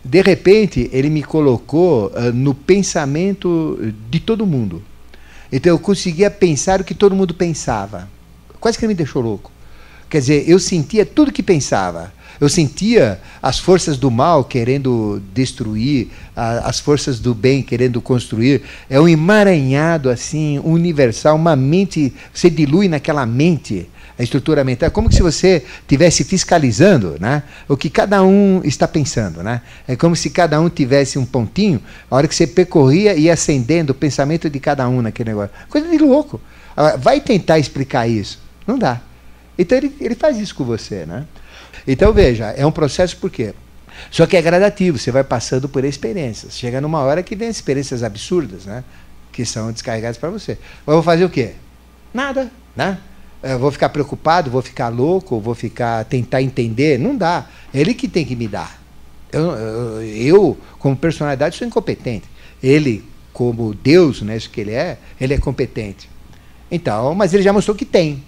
de repente, ele me colocou no pensamento de todo mundo. Então eu conseguia pensar o que todo mundo pensava. Quase que ele me deixou louco. Quer dizer, eu sentia tudo que pensava. Eu sentia as forças do mal querendo destruir, as forças do bem querendo construir. É um emaranhado assim, universal, uma mente, você dilui naquela mente a estrutura mental, como se você estivesse fiscalizando, né, o que cada um está pensando. Né? É como se cada um tivesse um pontinho, a hora que você percorria e ia acendendo o pensamento de cada um naquele negócio. Coisa de louco. Vai tentar explicar isso. Não dá. Então ele faz isso com você. Né? Então veja, é um processo por quê? Só que é gradativo, você vai passando por experiências. Chega numa hora que vem experiências absurdas, né, que são descarregadas para você. Eu vou fazer o quê? Nada. Né? Eu vou ficar preocupado, vou ficar louco, vou tentar entender. Não dá. É ele que tem que me dar. Eu como personalidade, sou incompetente. Ele, como Deus, né, isso que ele é competente. Então, mas ele já mostrou que tem.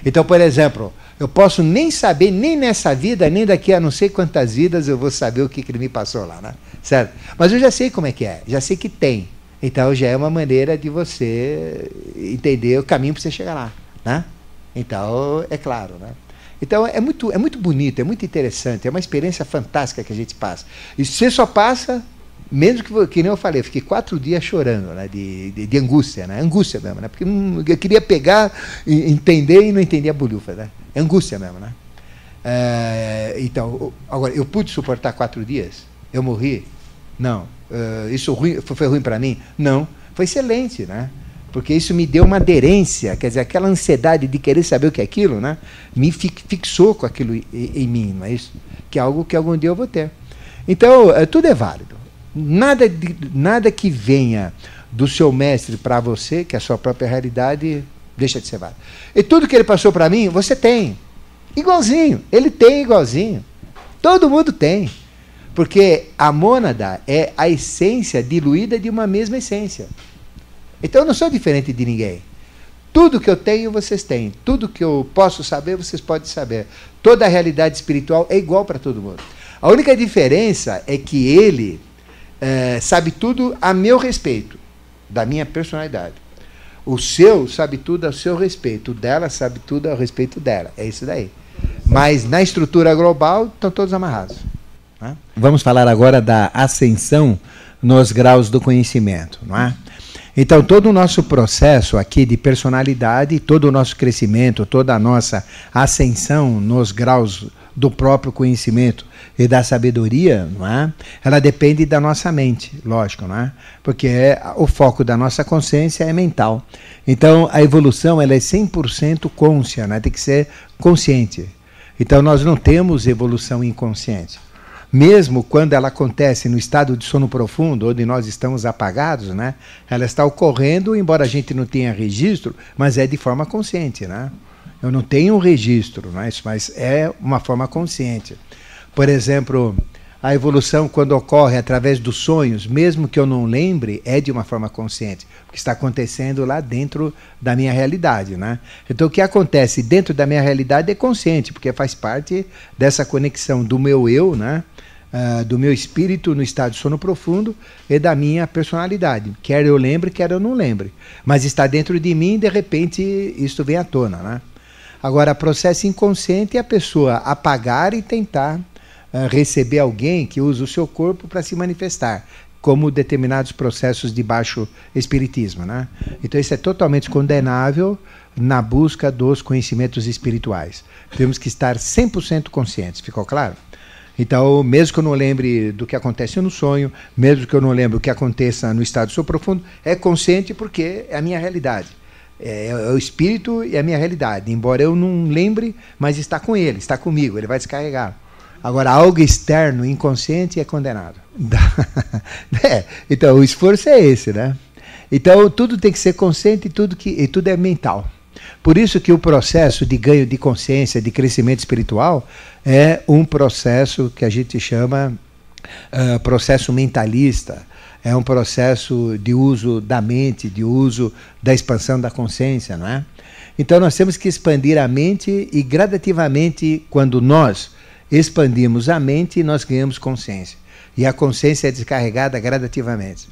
Então, por exemplo, eu posso nem saber, nem nessa vida, nem daqui a não sei quantas vidas, eu vou saber o que ele me passou lá. Né? Certo? Mas eu já sei como é que é, já sei que tem. Então, já é uma maneira de você entender o caminho para você chegar lá. Né? Então, é claro, né? Então, é muito bonito, é muito interessante, é uma experiência fantástica que a gente passa. E você só passa, mesmo que nem eu falei, eu fiquei 4 dias chorando, né, de angústia, né? Angústia mesmo, né? Porque eu queria pegar, entender e não entendia a bolhufa, né? É angústia mesmo, né? Então, agora, eu pude suportar 4 dias? Eu morri? Não. Isso foi ruim para mim? Não. Foi excelente, né? Porque isso me deu uma aderência, quer dizer, aquela ansiedade de querer saber o que é aquilo, né, me fixou com aquilo em mim, não é isso? Que é algo que algum dia eu vou ter. Então, tudo é válido. Nada que venha do seu mestre para você, que é a sua própria realidade, deixa de ser válido. E tudo que ele passou para mim, você tem. Igualzinho. Ele tem igualzinho. Todo mundo tem. Porque a mônada é a essência diluída de uma mesma essência. Então eu não sou diferente de ninguém. Tudo que eu tenho, vocês têm. Tudo que eu posso saber, vocês podem saber. Toda a realidade espiritual é igual para todo mundo. A única diferença é que ele sabe tudo a meu respeito, da minha personalidade. O seu sabe tudo a seu respeito. O dela sabe tudo a respeito dela. É isso daí. Mas na estrutura global, estão todos amarrados. Né? Vamos falar agora da ascensão nos graus do conhecimento, não é? Então, todo o nosso processo aqui de personalidade, todo o nosso crescimento, toda a nossa ascensão nos graus do próprio conhecimento e da sabedoria, não é? Ela depende da nossa mente, lógico, não é? Porque o foco da nossa consciência é mental. Então, a evolução ela é 100% consciente, né? Tem que ser consciente. Então, nós não temos evolução inconsciente. Mesmo quando ela acontece no estado de sono profundo, onde nós estamos apagados, né, ela está ocorrendo, embora a gente não tenha registro, mas é de forma consciente. Né? Eu não tenho um registro, mas é uma forma consciente. Por exemplo, a evolução, quando ocorre através dos sonhos, mesmo que eu não lembre, é de uma forma consciente, o que está acontecendo lá dentro da minha realidade. Né? Então, o que acontece dentro da minha realidade é consciente, porque faz parte dessa conexão do meu eu, né? Do meu espírito no estado de sono profundo e da minha personalidade. Quer eu lembre, quer eu não lembre. Mas está dentro de mim e, de repente, isso vem à tona. Né? Agora, processo inconsciente é a pessoa apagar e tentar receber alguém que usa o seu corpo para se manifestar, como determinados processos de baixo espiritismo. Né? Então, isso é totalmente condenável na busca dos conhecimentos espirituais. Temos que estar 100% conscientes, ficou claro? Então, mesmo que eu não lembre do que acontece no sonho, mesmo que eu não lembre o que aconteça no estado de sono profundo, é consciente porque é a minha realidade. É o espírito e a minha realidade. Embora eu não lembre, mas está com ele, está comigo, ele vai descarregar. Agora, algo externo, inconsciente, é condenado. Então, o esforço é esse, né? Então, tudo tem que ser consciente e tudo é mental. Por isso que o processo de ganho de consciência, de crescimento espiritual, é um processo que a gente chama processo mentalista, é um processo de uso da mente, de uso da expansão da consciência, não é? Então nós temos que expandir a mente e gradativamente, quando nós expandimos a mente, nós ganhamos consciência. e a consciência é descarregada gradativamente.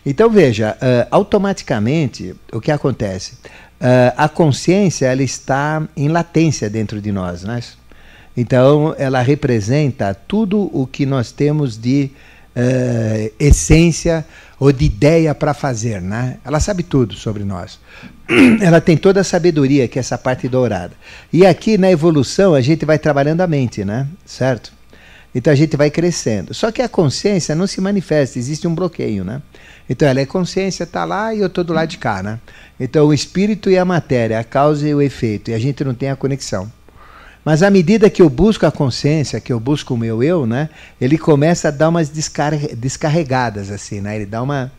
Então veja, automaticamente o que acontece? A consciência ela está em latência dentro de nós, né? Então ela representa tudo o que nós temos de essência ou de ideia para fazer, né? Ela sabe tudo sobre nós. Ela tem toda a sabedoria, que é essa parte dourada. E aqui na evolução a gente vai trabalhando a mente, né? Certo? Então a gente vai crescendo. Só que a consciência não se manifesta, existe um bloqueio, né? Então ela é consciência, está lá e eu estou do lado de cá, né? Então o espírito e a matéria, a causa e o efeito, e a gente não tem a conexão. Mas à medida que eu busco a consciência, que eu busco o meu eu, né? Ele começa a dar umas descarregadas, assim, né? Ele dá uma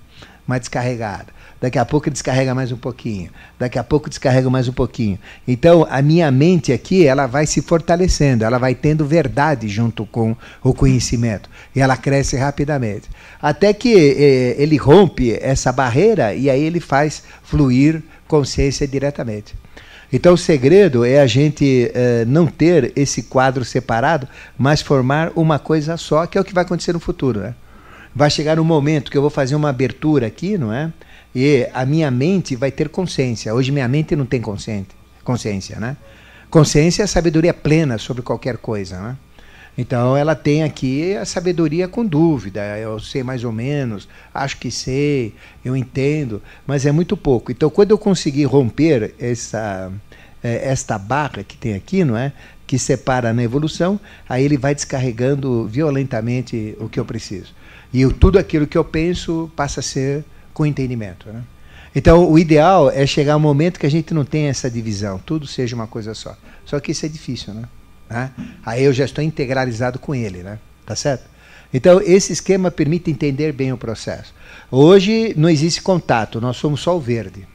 descarregada. Daqui a pouco ele descarrega mais um pouquinho. Daqui a pouco descarrega mais um pouquinho. Então, a minha mente aqui, ela vai se fortalecendo, ela vai tendo verdade junto com o conhecimento. E ela cresce rapidamente. Até que ele rompe essa barreira e aí ele faz fluir consciência diretamente. Então, o segredo é a gente não ter esse quadro separado, mas formar uma coisa só, que é o que vai acontecer no futuro, né? Vai chegar um momento que eu vou fazer uma abertura aqui, não é? E a minha mente vai ter consciência. Hoje minha mente não tem consciência, né? Consciência é a sabedoria plena sobre qualquer coisa, né? Então ela tem aqui a sabedoria com dúvida. Eu sei mais ou menos, acho que sei, eu entendo, mas é muito pouco. Então quando eu conseguir romper esta barra que tem aqui, não é? Que separa na evolução, aí ele vai descarregando violentamente o que eu preciso. E tudo aquilo que eu penso passa a ser com entendimento, né? Então, o ideal é chegar um momento que a gente não tenha essa divisão, tudo seja uma coisa só. Só que isso é difícil, né? Aí eu já estou integralizado com ele, né? Tá certo? Então, esse esquema permite entender bem o processo. Hoje não existe contato, nós somos só o verde,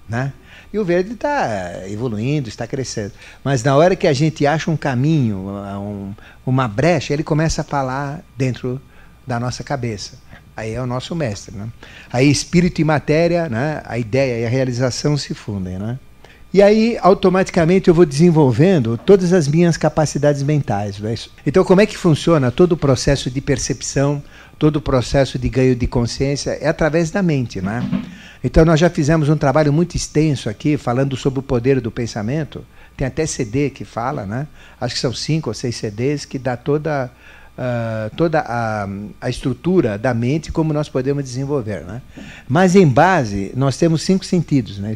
né? E o verde está evoluindo, está crescendo. Mas na hora que a gente acha um caminho, uma brecha, ele começa a falar dentro da nossa cabeça. Aí é o nosso mestre, né? Aí espírito e matéria, né? A ideia e a realização se fundem, né? E aí, automaticamente, eu vou desenvolvendo todas as minhas capacidades mentais. Né? Então, como é que funciona todo o processo de percepção, todo o processo de ganho de consciência? É através da mente, né? Então, nós já fizemos um trabalho muito extenso aqui, falando sobre o poder do pensamento. Tem até CD que fala, né? Acho que são 5 ou 6 CDs que dá toda a estrutura da mente, como nós podemos desenvolver, né? Mas em base nós temos 5 sentidos, né?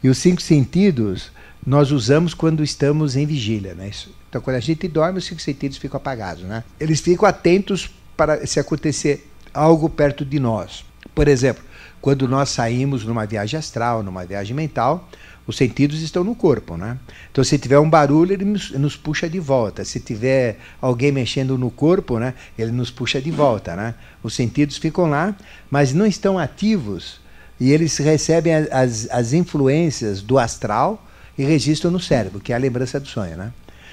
E os 5 sentidos nós usamos quando estamos em vigília, né? Então quando a gente dorme, os 5 sentidos ficam apagados, né? Eles ficam atentos para se acontecer algo perto de nós. Por exemplo, quando nós saímos numa viagem astral, numa viagem mental, os sentidos estão no corpo, né? Então, se tiver um barulho, ele nos puxa de volta. Se tiver alguém mexendo no corpo, né, ele nos puxa de volta, né? Os sentidos ficam lá, mas não estão ativos e eles recebem as influências do astral e registram no cérebro, que é a lembrança do sonho, né?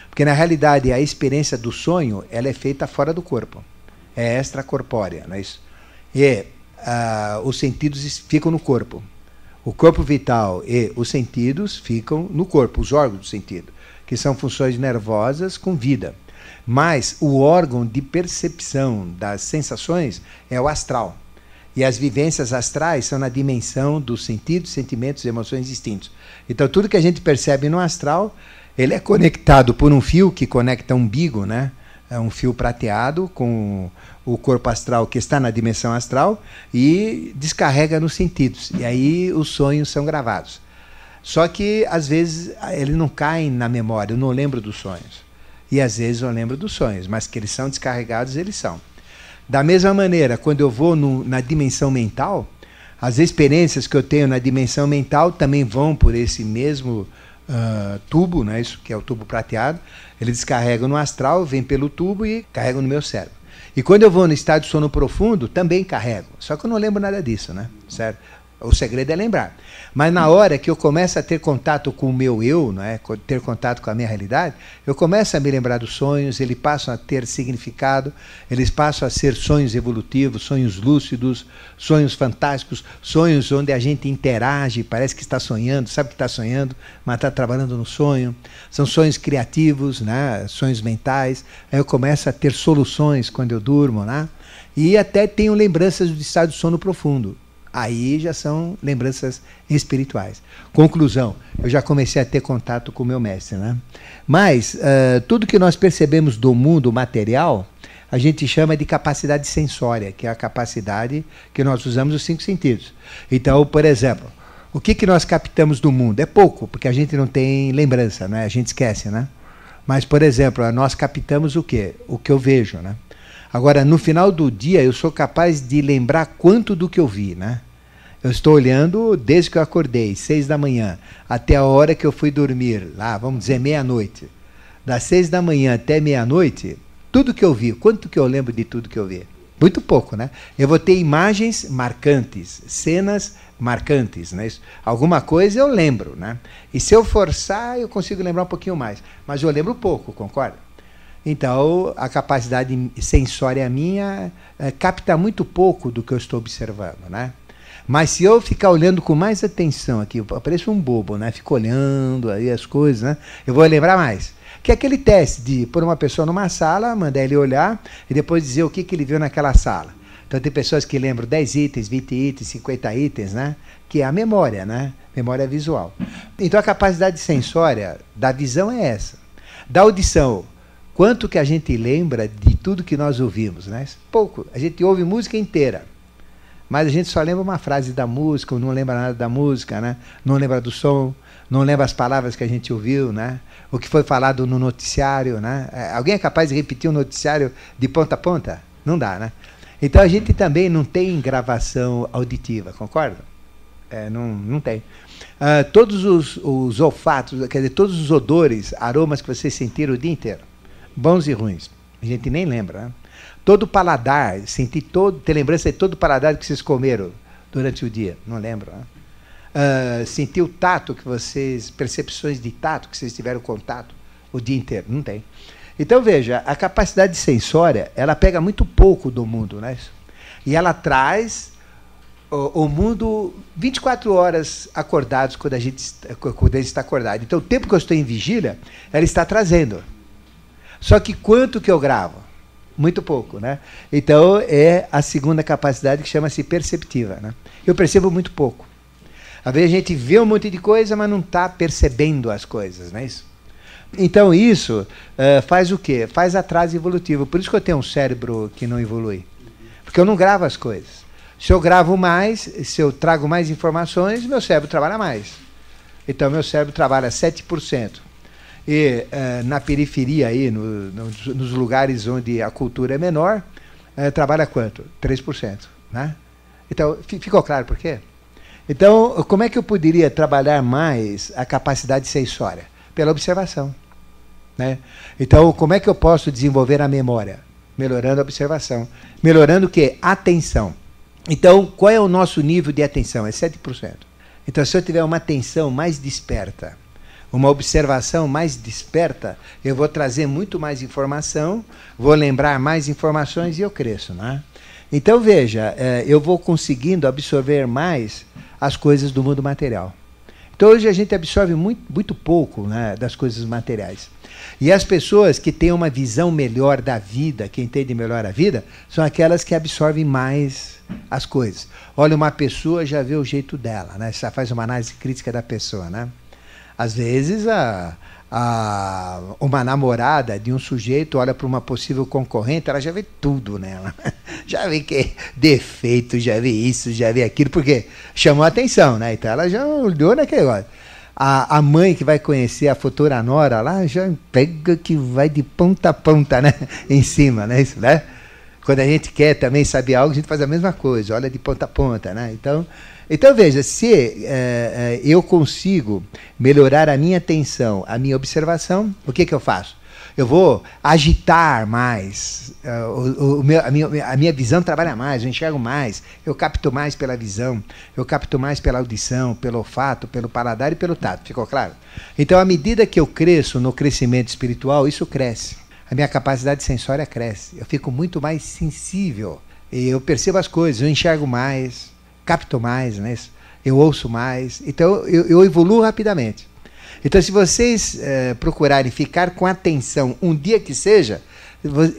Porque, na realidade, a experiência do sonho ela é feita fora do corpo. É extracorpórea, não é isso? E os sentidos ficam no corpo. O corpo vital e os sentidos ficam no corpo, os órgãos do sentido, que são funções nervosas com vida. Mas o órgão de percepção das sensações é o astral. E as vivências astrais são na dimensão dos sentidos, sentimentos e emoções distintos. Então tudo que a gente percebe no astral, ele é conectado por um fio que conecta o umbigo, né? É um fio prateado com o corpo astral que está na dimensão astral e descarrega nos sentidos. E aí os sonhos são gravados. Só que, às vezes, eles não caem na memória, eu não lembro dos sonhos. E, às vezes, eu lembro dos sonhos, mas que eles são descarregados, eles são. Da mesma maneira, quando eu vou na dimensão mental, as experiências que eu tenho na dimensão mental também vão por esse mesmo tubo, né, isso que é o tubo prateado, ele descarrega no astral, vem pelo tubo e carrega no meu cérebro. E quando eu vou no estado de sono profundo, também carrego. Só que eu não lembro nada disso, né? Certo? O segredo é lembrar. Mas na hora que eu começo a ter contato com o meu eu, não é? Ter contato com a minha realidade, eu começo a me lembrar dos sonhos, eles passam a ter significado, eles passam a ser sonhos evolutivos, sonhos lúcidos, sonhos fantásticos, sonhos onde a gente interage, parece que está sonhando, sabe que está sonhando, mas está trabalhando no sonho. São sonhos criativos, né? Sonhos mentais. Aí eu começo a ter soluções quando eu durmo, né? E até tenho lembranças do estado de sono profundo. Aí já são lembranças espirituais. Conclusão, eu já comecei a ter contato com o meu mestre, né? Mas tudo que nós percebemos do mundo material, a gente chama de capacidade sensória, que é a capacidade que nós usamos os 5 sentidos. Então, por exemplo, o que nós captamos do mundo? É pouco, porque a gente não tem lembrança, né? A gente esquece, né? Mas, por exemplo, nós captamos o quê? O que eu vejo, né? Agora, no final do dia, eu sou capaz de lembrar quanto do que eu vi, né? Eu estou olhando desde que eu acordei, 6 da manhã, até a hora que eu fui dormir, lá, vamos dizer, meia-noite. Das 6 da manhã até meia-noite, tudo que eu vi, quanto que eu lembro de tudo que eu vi? Muito pouco, né? Eu vou ter imagens marcantes, cenas marcantes, né? Alguma coisa eu lembro, né? E se eu forçar, eu consigo lembrar um pouquinho mais. Mas eu lembro pouco, concorda? Então, a capacidade sensória minha capta muito pouco do que eu estou observando, né? Mas se eu ficar olhando com mais atenção aqui, eu pareço um bobo, né? Fico olhando aí as coisas, né? Eu vou lembrar mais. Que é aquele teste de pôr uma pessoa numa sala, mandar ele olhar e depois dizer o que ele viu naquela sala. Então tem pessoas que lembram 10 itens, 20 itens, 50 itens, né? Que é a memória, né? Memória visual. Então a capacidade sensória da visão é essa. Da audição, quanto que a gente lembra de tudo que nós ouvimos, né? Pouco. A gente ouve música inteira, mas a gente só lembra uma frase da música, ou não lembra nada da música, né? Não lembra do som, não lembra as palavras que a gente ouviu, né? O que foi falado no noticiário, né? Alguém é capaz de repetir um noticiário de ponta a ponta? Não dá, né? Então a gente também não tem gravação auditiva, concorda? Não tem. Todos os olfatos, quer dizer, todos os odores, aromas que vocês sentiram o dia inteiro, bons e ruins, a gente nem lembra, né? Todo paladar, ter lembrança de todo o paladar que vocês comeram durante o dia, não lembro, né? Sentir o tato que vocês, percepções de tato que vocês tiveram contato o dia inteiro, não tem. Então veja, a capacidade sensória, ela pega muito pouco do mundo, né? E ela traz o mundo 24 horas acordados quando a gente está acordado. Então o tempo que eu estou em vigília, ela está trazendo. Só que quanto que eu gravo? Muito pouco, né? Então é a segunda capacidade que chama-se perceptiva, né? Eu percebo muito pouco. Às vezes a gente vê um monte de coisa, mas não está percebendo as coisas, não é isso? Então isso faz o quê? Faz atraso evolutivo. Por isso que eu tenho um cérebro que não evolui. Porque eu não gravo as coisas. Se eu gravo mais, se eu trago mais informações, meu cérebro trabalha mais. Então meu cérebro trabalha 7%. E na periferia, aí, nos lugares onde a cultura é menor, trabalha quanto? 3%. Né? Então, ficou claro por quê? Então, como é que eu poderia trabalhar mais a capacidade sensória? Pela observação. Né? Então, como é que eu posso desenvolver a memória? Melhorando a observação. Melhorando o quê? Atenção. Então, qual é o nosso nível de atenção? É 7%. Então, se eu tiver uma atenção mais desperta, uma observação mais desperta, eu vou trazer muito mais informação, vou lembrar mais informações e eu cresço. Né? Então, veja, eu vou conseguindo absorver mais as coisas do mundo material. Então, hoje a gente absorve muito pouco, né, das coisas materiais. E as pessoas que têm uma visão melhor da vida, que entendem melhor a vida, são aquelas que absorvem mais as coisas. Olha, uma pessoa já vê o jeito dela, né? Já faz uma análise crítica da pessoa, né? Às vezes, uma namorada de um sujeito olha para uma possível concorrente, ela já vê tudo nela. Já vê que é defeito, já vê isso, já vê aquilo, porque chamou a atenção, né? Então ela já olhou naquele negócio. A mãe que vai conhecer a futura nora lá, já pega que vai de ponta a ponta, né? Em cima, né? Isso, né? Quando a gente quer também saber algo, a gente faz a mesma coisa, olha de ponta a ponta, né? Então veja, se eu consigo melhorar a minha atenção, a minha observação, o que eu faço? Eu vou agitar mais, a minha visão trabalha mais, eu enxergo mais, eu capto mais pela visão, eu capto mais pela audição, pelo olfato, pelo paladar e pelo tato, ficou claro? Então, à medida que eu cresço no crescimento espiritual, isso cresce. A minha capacidade sensória cresce, eu fico muito mais sensível, eu percebo as coisas, eu enxergo mais, capto mais, né? Eu ouço mais, então eu evoluo rapidamente. Então, se vocês procurarem ficar com atenção um dia que seja,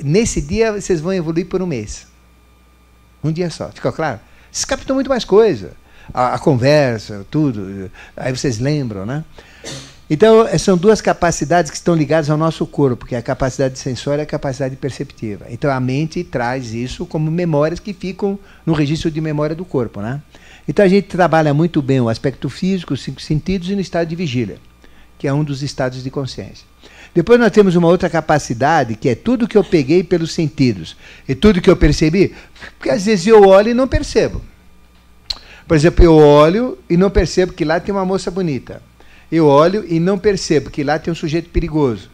nesse dia vocês vão evoluir por um mês. Um dia só. Ficou claro? Vocês captam muito mais coisa. A conversa, tudo. Aí vocês lembram, né? Então, são duas capacidades que estão ligadas ao nosso corpo, que é a capacidade sensória e a capacidade perceptiva. Então, a mente traz isso como memórias que ficam no registro de memória do corpo, né? Então, a gente trabalha muito bem o aspecto físico, os 5 sentidos e no estado de vigília, que é um dos estados de consciência. Depois nós temos uma outra capacidade, que é tudo que eu peguei pelos sentidos e tudo que eu percebi, porque às vezes eu olho e não percebo. Por exemplo, eu olho e não percebo que lá tem uma moça bonita. Eu olho e não percebo que lá tem um sujeito perigoso.